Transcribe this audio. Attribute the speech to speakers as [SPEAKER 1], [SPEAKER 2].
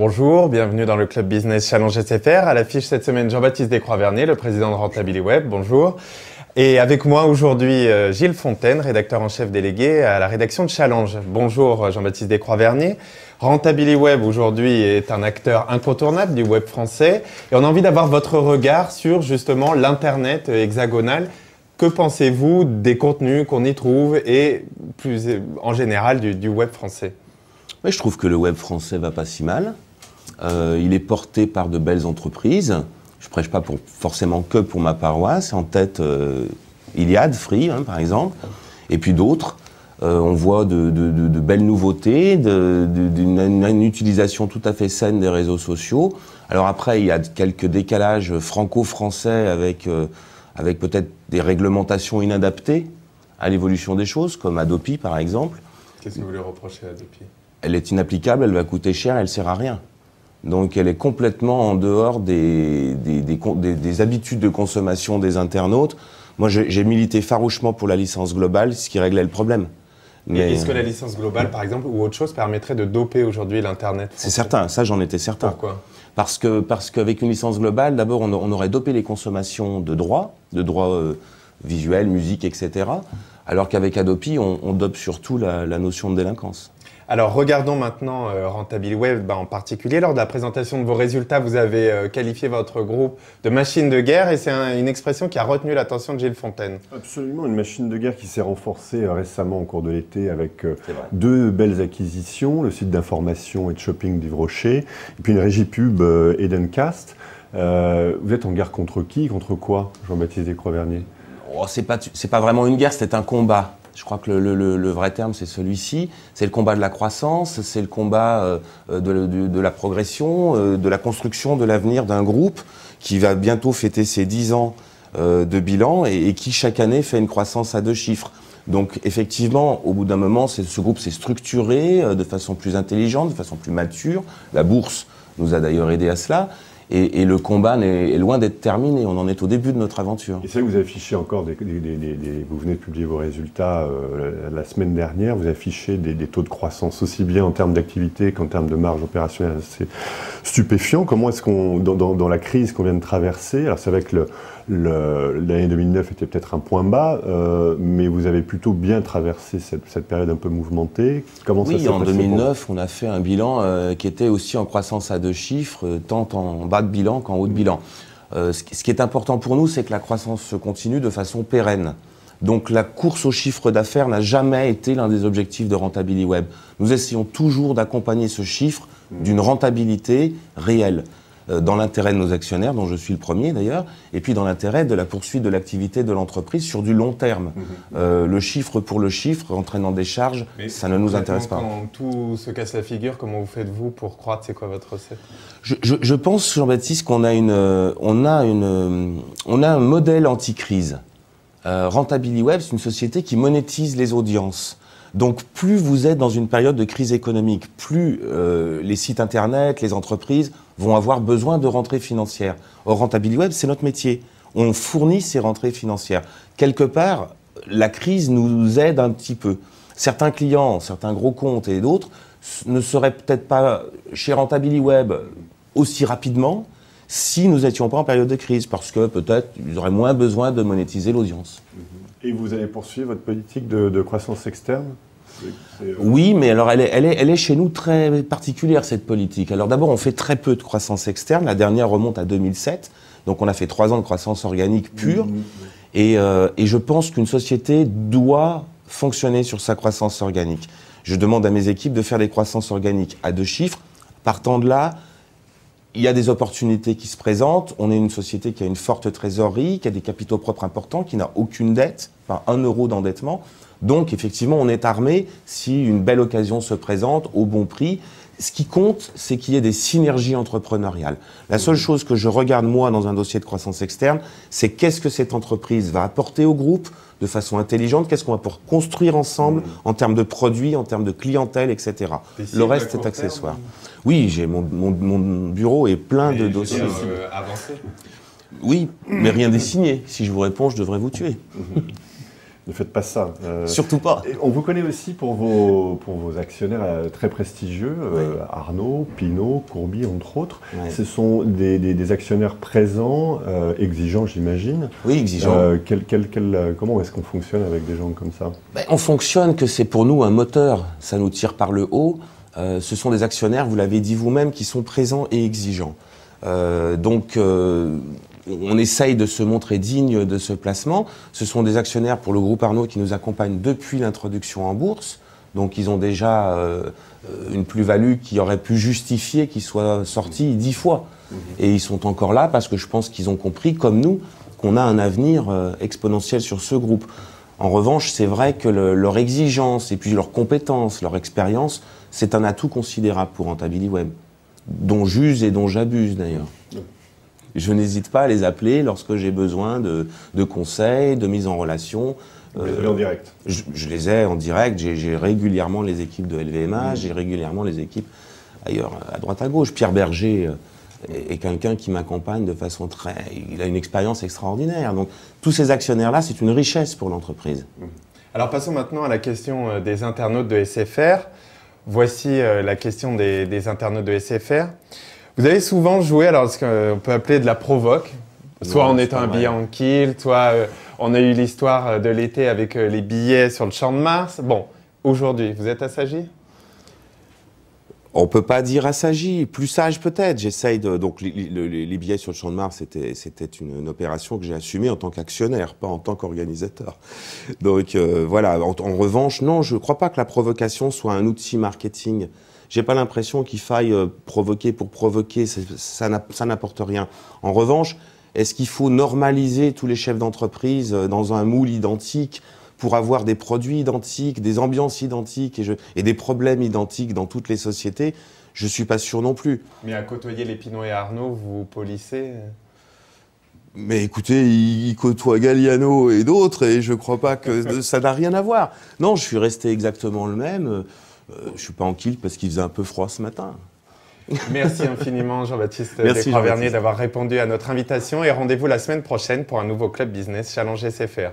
[SPEAKER 1] Bonjour, bienvenue dans le Club Business Challenge SFR. À l'affiche cette semaine, Jean-Baptiste Descroix-Vernier, le président de Rentabiliweb. Bonjour. Et avec moi aujourd'hui, Gilles Fontaine, rédacteur en chef délégué à la rédaction de Challenge. Bonjour Jean-Baptiste Descroix-Vernier. Rentabiliweb aujourd'hui est un acteur incontournable du web français. Et on a envie d'avoir votre regard sur justement l'Internet hexagonal. Que pensez-vous des contenus qu'on y trouve et plus en général du web français ?
[SPEAKER 2] Mais je trouve que le web français va pas si mal. Il est porté par de belles entreprises. Je prêche pas forcément que pour ma paroisse. En tête, Iliad, Free, par exemple, et puis d'autres. On voit de belles nouveautés, d'une utilisation tout à fait saine des réseaux sociaux. Alors après, il y a quelques décalages franco-français avec peut-être des réglementations inadaptées à l'évolution des choses, comme Adopi par exemple.
[SPEAKER 1] Qu'est-ce que vous lui reprochez à Adopi ?
[SPEAKER 2] Elle est inapplicable, elle va coûter cher, elle ne sert à rien. Donc elle est complètement en dehors des habitudes de consommation des internautes. Moi j'ai milité farouchement pour la licence globale, ce qui réglait le problème.
[SPEAKER 1] Mais est-ce que la licence globale, par exemple, ou autre chose, permettrait de doper aujourd'hui l'Internet ?
[SPEAKER 2] C'est certain, ça j'en étais certain.
[SPEAKER 1] Pourquoi ?
[SPEAKER 2] Parce qu'avec une licence globale, d'abord on aurait dopé les consommations de droits visuels, musique, etc. Alors qu'avec Adopi, on dope surtout la notion de délinquance.
[SPEAKER 1] Alors regardons maintenant Rentabiliweb en particulier. Lors de la présentation de vos résultats, vous avez qualifié votre groupe de machine de guerre et c'est une expression qui a retenu l'attention de Gilles Fontaine.
[SPEAKER 3] Absolument, une machine de guerre qui s'est renforcée récemment au cours de l'été avec deux belles acquisitions, le site d'information et de shopping d'Yves Rocher, et puis une régie pub Edencast. Vous êtes en guerre contre qui ? Contre quoi, Jean-Baptiste Descroix-Vernier ?
[SPEAKER 2] C'est pas vraiment une guerre, c'est un combat. Je crois que le vrai terme, c'est celui-ci. C'est le combat de la croissance, c'est le combat de la progression, de la construction de l'avenir d'un groupe qui va bientôt fêter ses 10 ans de bilan et qui, chaque année, fait une croissance à 2 chiffres. Donc, effectivement, au bout d'un moment, ce groupe s'est structuré de façon plus intelligente, de façon plus mature. La bourse nous a d'ailleurs aidé à cela. Et le combat est loin d'être terminé, on en est au début de notre aventure.
[SPEAKER 3] Et c'est vrai que vous affichez encore, vous venez de publier vos résultats la semaine dernière, vous affichez des taux de croissance aussi bien en termes d'activité qu'en termes de marge opérationnelle assez stupéfiants. Comment est-ce qu'on, dans la crise qu'on vient de traverser, alors c'est vrai que l'année 2009 était peut-être un point bas, mais vous avez plutôt bien traversé cette période un peu mouvementée. Comment ça s'est passé ?
[SPEAKER 2] Oui, en 2009, on a fait un bilan qui était aussi en croissance à 2 chiffres, tant en bas de bilan qu'en haut de bilan. Ce qui est important pour nous, c'est que la croissance se continue de façon pérenne. Donc la course au chiffre d'affaires n'a jamais été l'un des objectifs de Rentabiliweb. Nous essayons toujours d'accompagner ce chiffre d'une rentabilité réelle, dans l'intérêt de nos actionnaires, dont je suis le premier d'ailleurs, et puis dans l'intérêt de la poursuite de l'activité de l'entreprise sur du long terme. Le chiffre pour le chiffre, entraînant des charges, ça ne nous intéresse pas.
[SPEAKER 1] Quand tout se casse la figure, comment vous faites-vous pour croître ? C'est quoi votre recette ?
[SPEAKER 2] Je pense, Jean-Baptiste, qu'on a un modèle anti-crise. Rentabiliweb, c'est une société qui monétise les audiences. Donc plus vous êtes dans une période de crise économique, plus les sites internet, les entreprises vont avoir besoin de rentrées financières. Or, Rentabiliweb, c'est notre métier. On fournit ces rentrées financières. Quelque part, la crise nous aide un petit peu. Certains clients, certains gros comptes et d'autres ne seraient peut-être pas chez Rentabiliweb aussi rapidement si nous n'étions pas en période de crise, parce que peut-être ils auraient moins besoin de monétiser l'audience.
[SPEAKER 3] Et vous allez poursuivre votre politique de croissance externe ?
[SPEAKER 2] Oui, mais alors elle est chez nous très particulière, cette politique. Alors d'abord, on fait très peu de croissance externe. La dernière remonte à 2007. Donc on a fait 3 ans de croissance organique pure. Et je pense qu'une société doit fonctionner sur sa croissance organique. Je demande à mes équipes de faire des croissances organiques à 2 chiffres. Partant de là, il y a des opportunités qui se présentent. On est une société qui a une forte trésorerie, qui a des capitaux propres importants, qui n'a aucune dette, pas 1 euro d'endettement. Donc, effectivement, on est armé si une belle occasion se présente au bon prix. Ce qui compte, c'est qu'il y ait des synergies entrepreneuriales. La seule chose que je regarde, moi, dans un dossier de croissance externe, c'est qu'est-ce que cette entreprise va apporter au groupe de façon intelligente, qu'est-ce qu'on va pouvoir construire ensemble en termes de produits, en termes de clientèle, etc. Le reste est accessoire. Oui, j'ai mon bureau est plein de dossiers.
[SPEAKER 1] Avancés.
[SPEAKER 2] Oui, mais rien n'est signé. Si je vous réponds, je devrais vous tuer.
[SPEAKER 3] Ne faites pas ça.
[SPEAKER 2] Surtout pas.
[SPEAKER 3] Et on vous connaît aussi pour vos actionnaires très prestigieux, Arnaud, Pinault, Courbis, entre autres.
[SPEAKER 2] Ouais.
[SPEAKER 3] Ce sont des actionnaires présents, exigeants, j'imagine.
[SPEAKER 2] Oui, exigeants.
[SPEAKER 3] Comment est-ce qu'on fonctionne avec des gens comme ça?
[SPEAKER 2] On fonctionne que c'est pour nous un moteur. Ça nous tire par le haut. Ce sont des actionnaires, vous l'avez dit vous-même, qui sont présents et exigeants. On essaye de se montrer digne de ce placement. Ce sont des actionnaires pour le groupe Arnaud qui nous accompagnent depuis l'introduction en bourse. Donc ils ont déjà une plus-value qui aurait pu justifier qu'ils soient sortis 10 fois. Et ils sont encore là parce que je pense qu'ils ont compris, comme nous, qu'on a un avenir exponentiel sur ce groupe. En revanche, c'est vrai que leur exigence et puis leurs compétences, leur expérience, c'est un atout considérable pour Rentabiliweb, dont j'use et dont j'abuse d'ailleurs. Je n'hésite pas à les appeler lorsque j'ai besoin de conseils, de mise en relation.
[SPEAKER 3] Vous les avez en direct?
[SPEAKER 2] Je les ai en direct, j'ai régulièrement les équipes de LVMH, j'ai régulièrement les équipes ailleurs, à droite à gauche. Pierre Berger est quelqu'un qui m'accompagne de façon très... Il a une expérience extraordinaire. Donc tous ces actionnaires-là, c'est une richesse pour l'entreprise.
[SPEAKER 1] Alors passons maintenant à la question des internautes de SFR. Voici la question des internautes de SFR. Vous avez souvent joué, alors ce qu'on peut appeler de la provoque, soit en étant habillé en kilt, soit on a eu l'histoire de l'été avec les billets sur le Champ de Mars. Bon, aujourd'hui, vous êtes assagi?
[SPEAKER 2] On ne peut pas dire assagi, plus sage peut-être. J'essaye de... Donc les billets sur le Champ de Mars, c'était une opération que j'ai assumée en tant qu'actionnaire, pas en tant qu'organisateur. Donc voilà, en revanche, non, je ne crois pas que la provocation soit un outil marketing. J'ai pas l'impression qu'il faille provoquer pour provoquer, ça n'apporte rien. En revanche, est-ce qu'il faut normaliser tous les chefs d'entreprise dans un moule identique pour avoir des produits identiques, des ambiances identiques et des problèmes identiques dans toutes les sociétés? Je suis pas sûr non plus.
[SPEAKER 1] Mais à côtoyer les Pinault et Arnaud, vous polissez?
[SPEAKER 2] Mais écoutez, ils côtoient Galliano et d'autres et je crois pas que ça n'a rien à voir. Non, je suis resté exactement le même. Je suis pas en kilt parce qu'il faisait un peu froid ce matin.
[SPEAKER 1] Merci infiniment Jean-Baptiste Descroix-Vernier d'avoir répondu à notre invitation et rendez-vous la semaine prochaine pour un nouveau Club Business Challenge SFR.